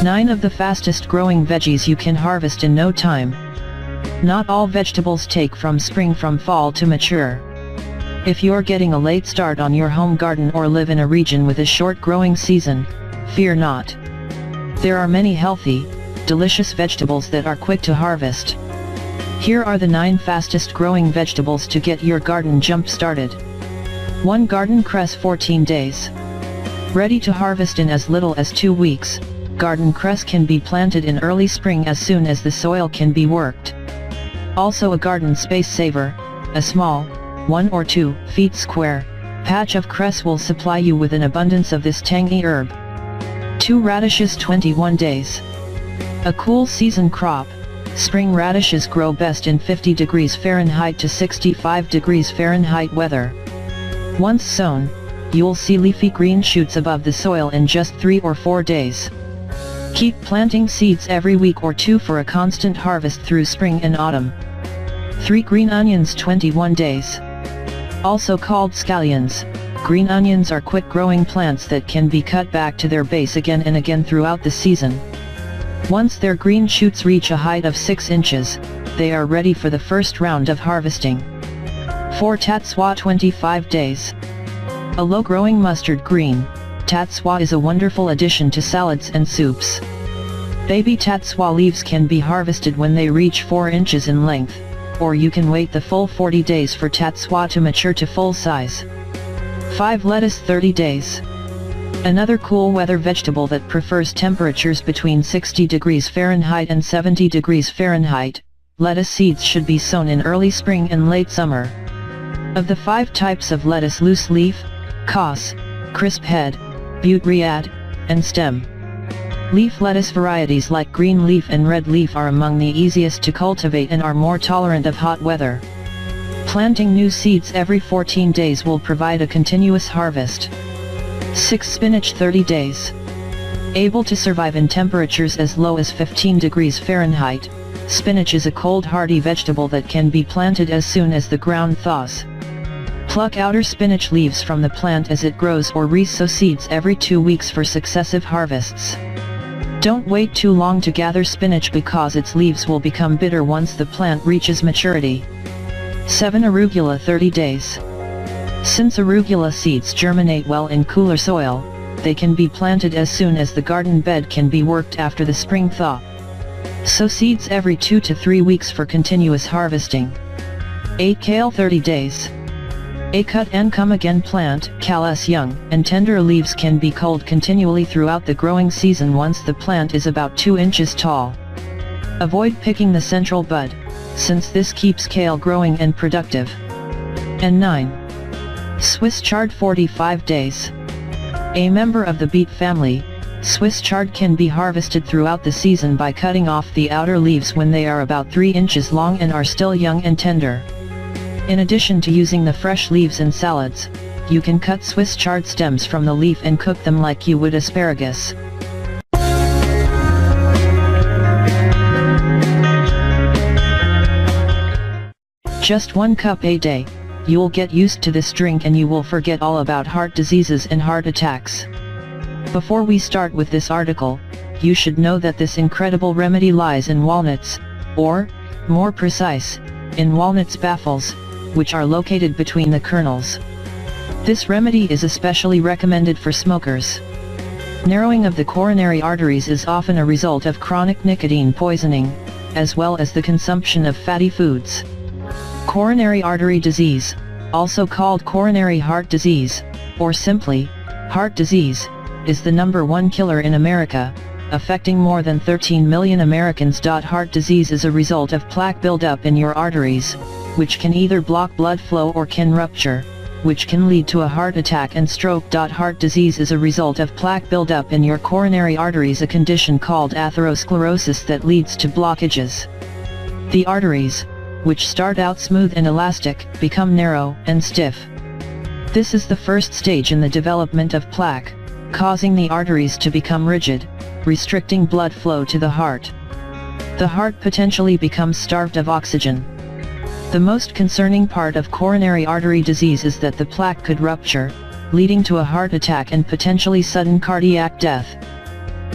9 of the fastest growing veggies you can harvest in no time. Not all vegetables take from spring from fall to mature. If you're getting a late start on your home garden or live in a region with a short growing season, fear not. There are many healthy, delicious vegetables that are quick to harvest. Here are the 9 fastest growing vegetables to get your garden jump started. 1. Garden cress, 14 days. Ready to harvest in as little as 2 weeks, garden cress can be planted in early spring as soon as the soil can be worked. Also a garden space saver, a small, 1 or 2 feet square, patch of cress will supply you with an abundance of this tangy herb. 2. Radishes, 21 days. A cool season crop, spring radishes grow best in 50 degrees Fahrenheit to 65 degrees Fahrenheit weather. Once sown, you'll see leafy green shoots above the soil in just 3 or 4 days. Keep planting seeds every week or 2 for a constant harvest through spring and autumn. 3. Green onions, 21 days. Also called scallions, green onions are quick-growing plants that can be cut back to their base again and again throughout the season. Once their green shoots reach a height of 6 inches, they are ready for the first round of harvesting. 4. Tatsua, 25 days. A low-growing mustard green, tatsua is a wonderful addition to salads and soups. Baby tatsua leaves can be harvested when they reach 4 inches in length, or you can wait the full 40 days for tatsua to mature to full size. 5. Lettuce, 30 days. Another cool weather vegetable that prefers temperatures between 60 degrees Fahrenheit and 70 degrees Fahrenheit, lettuce seeds should be sown in early spring and late summer. Of the 5 types of lettuce, loose leaf, cos, crisp head, butte riad, and stem. Leaf lettuce varieties like green leaf and red leaf are among the easiest to cultivate and are more tolerant of hot weather. Planting new seeds every 14 days will provide a continuous harvest. 6. Spinach, 30 days. Able to survive in temperatures as low as 15 degrees Fahrenheit, spinach is a cold hardy vegetable that can be planted as soon as the ground thaws. Pluck outer spinach leaves from the plant as it grows or resow seeds every 2 weeks for successive harvests. Don't wait too long to gather spinach because its leaves will become bitter once the plant reaches maturity. 7. Arugula, 30 days. Since arugula seeds germinate well in cooler soil, they can be planted as soon as the garden bed can be worked after the spring thaw. Sow seeds every 2 to 3 weeks for continuous harvesting. 8. Kale, 30 days. A cut and come again plant, callous young and tender leaves can be culled continually throughout the growing season once the plant is about 2 inches tall. Avoid picking the central bud, since this keeps kale growing and productive. And 9. Swiss-Chard, 45 days. A member of the beet family, Swiss-Chard can be harvested throughout the season by cutting off the outer leaves when they are about 3 inches long and are still young and tender. In addition to using the fresh leaves in salads, you can cut Swiss-Chard stems from the leaf and cook them like you would asparagus. Just 1 cup a day. You'll get used to this drink and you will forget all about heart diseases and heart attacks. Before we start with this article, you should know that this incredible remedy lies in walnuts, or, more precise, in walnuts baffles, which are located between the kernels. This remedy is especially recommended for smokers. Narrowing of the coronary arteries is often a result of chronic nicotine poisoning, as well as the consumption of fatty foods. Coronary artery disease, also called coronary heart disease, or simply, heart disease, is the #1 killer in America, affecting more than 13 million Americans. Heart disease is a result of plaque buildup in your arteries, which can either block blood flow or can rupture, which can lead to a heart attack and stroke. Heart disease is a result of plaque buildup in your coronary arteries, a condition called atherosclerosis that leads to blockages. The arteries, which start out smooth and elastic, become narrow and stiff. This is the first stage in the development of plaque, causing the arteries to become rigid, restricting blood flow to the heart. The heart potentially becomes starved of oxygen. The most concerning part of coronary artery disease is that the plaque could rupture, leading to a heart attack and potentially sudden cardiac death.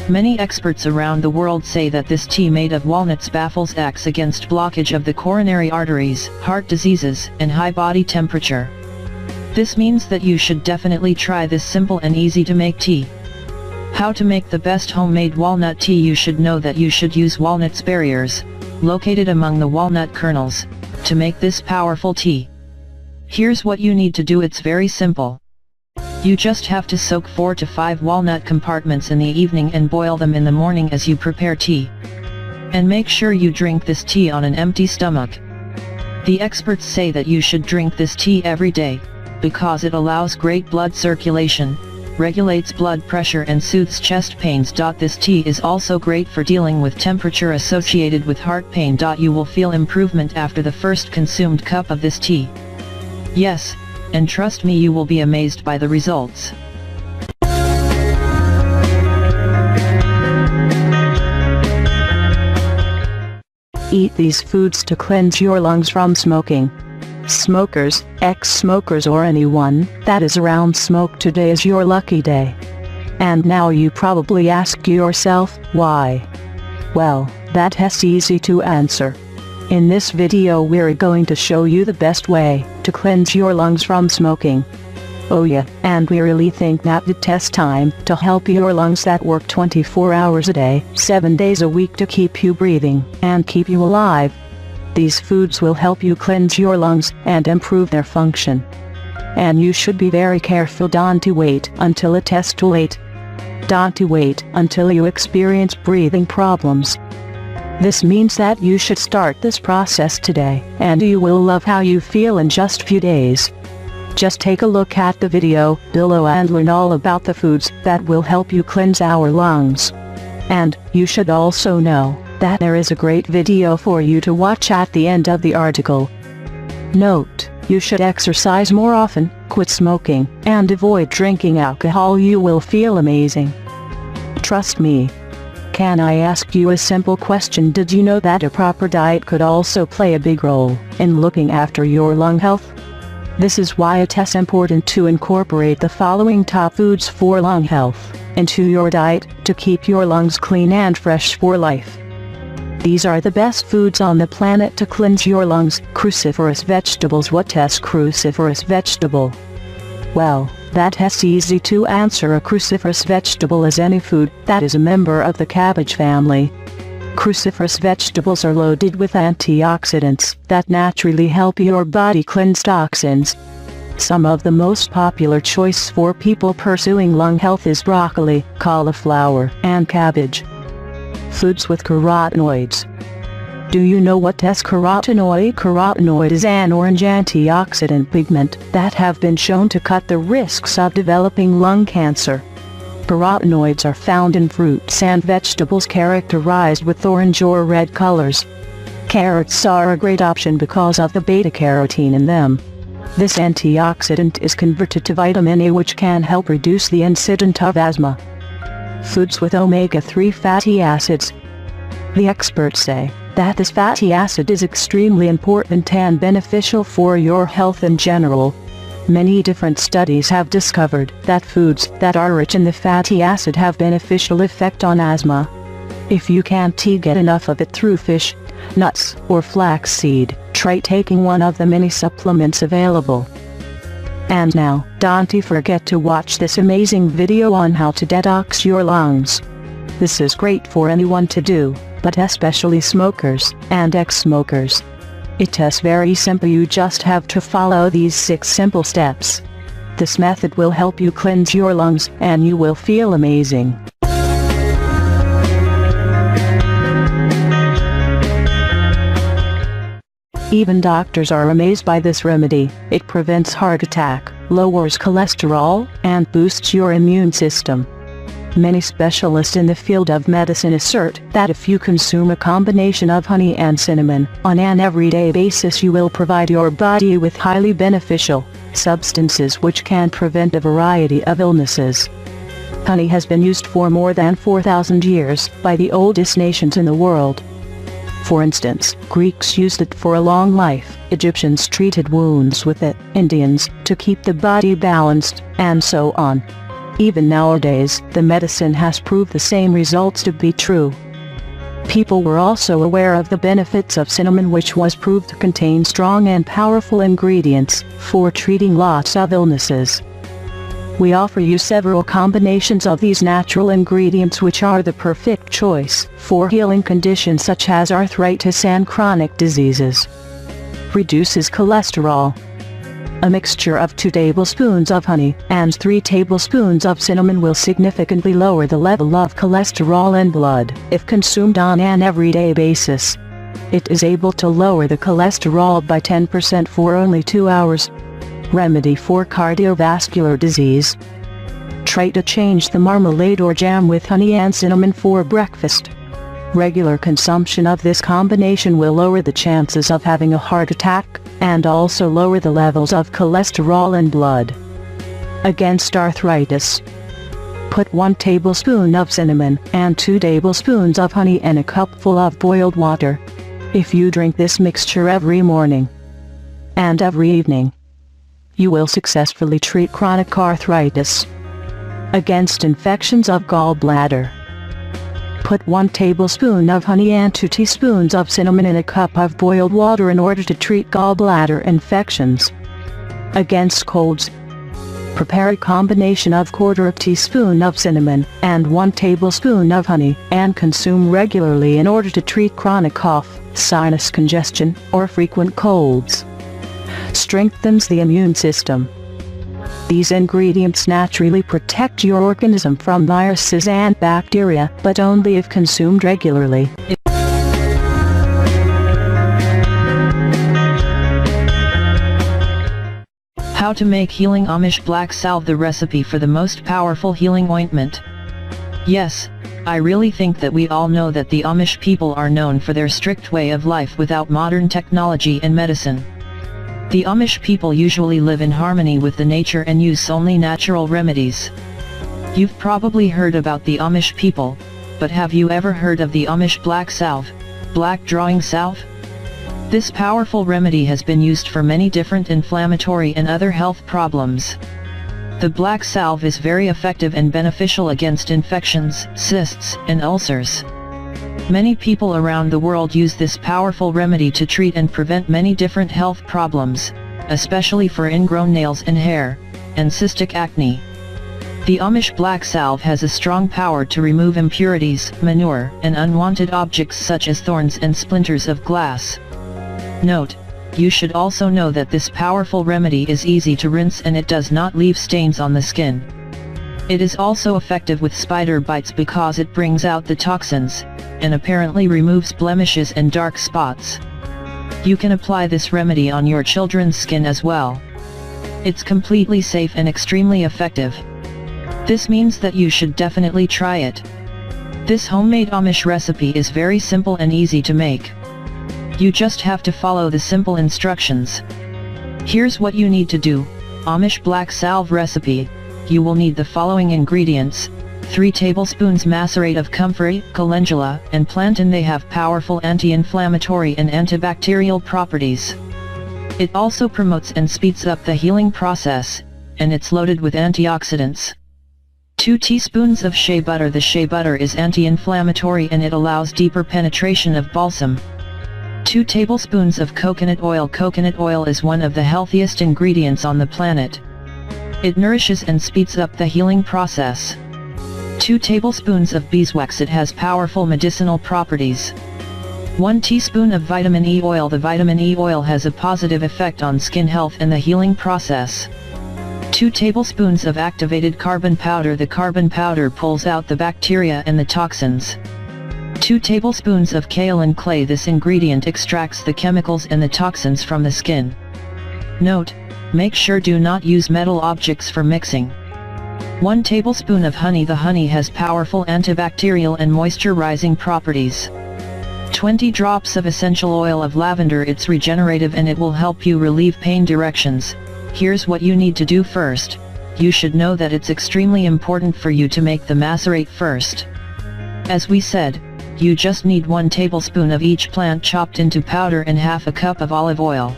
Many experts around the world say that this tea made of walnuts acts against blockage of the coronary arteries, heart diseases, and high body temperature. This means that you should definitely try this simple and easy to make tea. How to make the best homemade walnut tea? You should know that you should use walnuts berries, located among the walnut kernels, to make this powerful tea. Here's what you need to do. It's very simple. You just have to soak 4 to 5 walnut compartments in the evening and boil them in the morning as you prepare tea. And make sure you drink this tea on an empty stomach. The experts say that you should drink this tea every day, because it allows great blood circulation, regulates blood pressure and soothes chest pains. This tea is also great for dealing with temperature associated with heart pain. You will feel improvement after the first consumed cup of this tea. Yes, and trust me, you will be amazed by the results. Eat these foods to cleanse your lungs from smoking. Smokers, ex-smokers, or anyone that is around smoke, today is your lucky day. And now you probably ask yourself, why? Well, that's easy to answer. In this video we're going to show you the best way to cleanse your lungs from smoking. Oh yeah, and we really think that the test time to help your lungs that work 24 hours a day, 7 days a week to keep you breathing and keep you alive. These foods will help you cleanse your lungs and improve their function. And you should be very careful. Don't wait until it is too late. Don't wait until you experience breathing problems. This means that you should start this process today, and you will love how you feel in just few days. Just take a look at the video below and learn all about the foods that will help you cleanse our lungs. And you should also know that there is a great video for you to watch at the end of the article. Note: you should exercise more often, quit smoking, and avoid drinking alcohol. You will feel amazing. Trust me. Can I ask you a simple question? Did you know that a proper diet could also play a big role in looking after your lung health? This is why it is important to incorporate the following top foods for lung health into your diet to keep your lungs clean and fresh for life. These are the best foods on the planet to cleanse your lungs. Cruciferous vegetables. What is cruciferous vegetable? Well, that is easy to answer. A cruciferous vegetable is any food that is a member of the cabbage family. Cruciferous vegetables are loaded with antioxidants that naturally help your body cleanse toxins. Some of the most popular choice for people pursuing lung health is broccoli, cauliflower, and cabbage. Foods with carotenoids. Do you know what is carotenoid? Carotenoid is an orange antioxidant pigment that have been shown to cut the risks of developing lung cancer. Carotenoids are found in fruits and vegetables characterized with orange or red colors. Carrots are a great option because of the beta-carotene in them. This antioxidant is converted to vitamin A, which can help reduce the incidence of asthma. Foods with omega-3 fatty acids. The experts say that this fatty acid is extremely important and beneficial for your health in general. Many different studies have discovered that foods that are rich in the fatty acid have beneficial effect on asthma. If you can't get enough of it through fish, nuts, or flaxseed, try taking one of the many supplements available. And now, don't forget to watch this amazing video on how to detox your lungs. This is great for anyone to do, but especially smokers and ex-smokers. It is very simple. You just have to follow these 6 simple steps. This method will help you cleanse your lungs and you will feel amazing. Even doctors are amazed by this remedy. It prevents heart attack, lowers cholesterol, and boosts your immune system. Many specialists in the field of medicine assert that if you consume a combination of honey and cinnamon on an everyday basis, you will provide your body with highly beneficial substances which can prevent a variety of illnesses. Honey has been used for more than 4,000 years by the oldest nations in the world. For instance, Greeks used it for a long life, Egyptians treated wounds with it, Indians to keep the body balanced, and so on. Even nowadays, the medicine has proved the same results to be true. People were also aware of the benefits of cinnamon, which was proved to contain strong and powerful ingredients for treating lots of illnesses. We offer you several combinations of these natural ingredients which are the perfect choice for healing conditions such as arthritis and chronic diseases. Reduces cholesterol. A mixture of 2 tablespoons of honey and 3 tablespoons of cinnamon will significantly lower the level of cholesterol in blood if consumed on an everyday basis. It is able to lower the cholesterol by 10% for only 2 hours. Remedy for cardiovascular disease. Try to change the marmalade or jam with honey and cinnamon for breakfast. Regular consumption of this combination will lower the chances of having a heart attack, and also lower the levels of cholesterol in blood. Against arthritis. Put 1 tablespoon of cinnamon and 2 tablespoons of honey in a cupful of boiled water. If you drink this mixture every morning and every evening, you will successfully treat chronic arthritis. Against infections of gallbladder. Put 1 tablespoon of honey and 2 teaspoons of cinnamon in a cup of boiled water in order to treat gallbladder infections. Against colds. Prepare a combination of 1/4 teaspoon of cinnamon and 1 tablespoon of honey and consume regularly in order to treat chronic cough, sinus congestion, or frequent colds. Strengthens the immune system. These ingredients naturally protect your organism from viruses and bacteria, but only if consumed regularly. How to make healing Amish black salve, the recipe for the most powerful healing ointment. Yes, I really think that we all know that the Amish people are known for their strict way of life without modern technology and medicine. The Amish people usually live in harmony with the nature and use only natural remedies. You've probably heard about the Amish people, but have you ever heard of the Amish black salve, black drawing salve? This powerful remedy has been used for many different inflammatory and other health problems. The black salve is very effective and beneficial against infections, cysts, and ulcers. Many people around the world use this powerful remedy to treat and prevent many different health problems, especially for ingrown nails and hair, and cystic acne. The Amish black salve has a strong power to remove impurities, manure, and unwanted objects such as thorns and splinters of glass. Note: you should also know that this powerful remedy is easy to rinse and it does not leave stains on the skin. It is also effective with spider bites because it brings out the toxins, and apparently removes blemishes and dark spots. You can apply this remedy on your children's skin as well. It's completely safe and extremely effective. This means that you should definitely try it. This homemade Amish recipe is very simple and easy to make. You just have to follow the simple instructions. Here's what you need to do. Amish black salve recipe. You will need the following ingredients: 3 tablespoons macerate of comfrey, calendula, and plantain. They have powerful anti-inflammatory and antibacterial properties. It also promotes and speeds up the healing process, and it's loaded with antioxidants. 2 teaspoons of shea butter. The shea butter is anti-inflammatory and it allows deeper penetration of balsam. 2 tablespoons of coconut oil. Coconut oil is one of the healthiest ingredients on the planet. It nourishes and speeds up the healing process. 2 tablespoons of beeswax. It has powerful medicinal properties. 1 teaspoon of vitamin E oil. The vitamin E oil has a positive effect on skin health and the healing process. 2 tablespoons of activated carbon powder. The carbon powder pulls out the bacteria and the toxins. 2 tablespoons of kaolin clay. This ingredient extracts the chemicals and the toxins from the skin. Note: make sure do not use metal objects for mixing. 1 tablespoon of honey. The honey has powerful antibacterial and moisturizing properties. 20 drops of essential oil of lavender. It's regenerative and it will help you relieve pain. Directions: here's what you need to do first. You should know that it's extremely important for you to make the macerate first. As we said, you just need 1 tablespoon of each plant chopped into powder and half a cup of olive oil.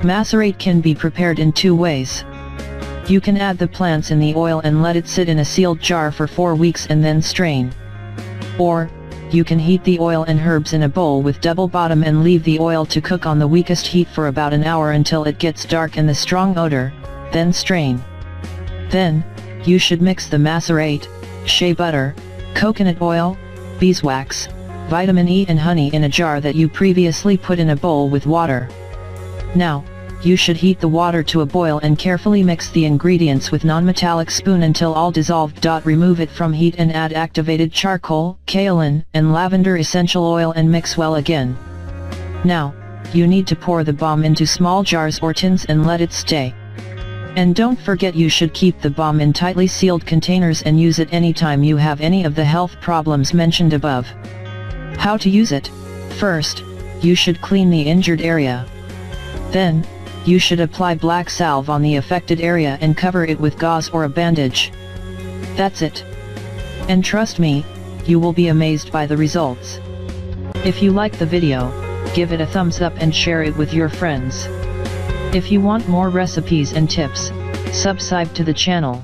Macerate can be prepared in 2 ways. You can add the plants in the oil and let it sit in a sealed jar for 4 weeks and then strain. Or, you can heat the oil and herbs in a bowl with double bottom and leave the oil to cook on the weakest heat for about an hour until it gets dark and the strong odor, then strain. Then, you should mix the macerate, shea butter, coconut oil, beeswax, vitamin E and honey in a jar that you previously put in a bowl with water. Now, you should heat the water to a boil and carefully mix the ingredients with non-metallic spoon until all dissolved. Remove it from heat and add activated charcoal, kaolin, and lavender essential oil and mix well again. Now, you need to pour the balm into small jars or tins and let it stay. And don't forget you should keep the balm in tightly sealed containers and use it anytime you have any of the health problems mentioned above. How to use it? First, you should clean the injured area. Then, you should apply black salve on the affected area and cover it with gauze or a bandage. That's it. And trust me, you will be amazed by the results. If you like the video, give it a thumbs up and share it with your friends. If you want more recipes and tips, subscribe to the channel.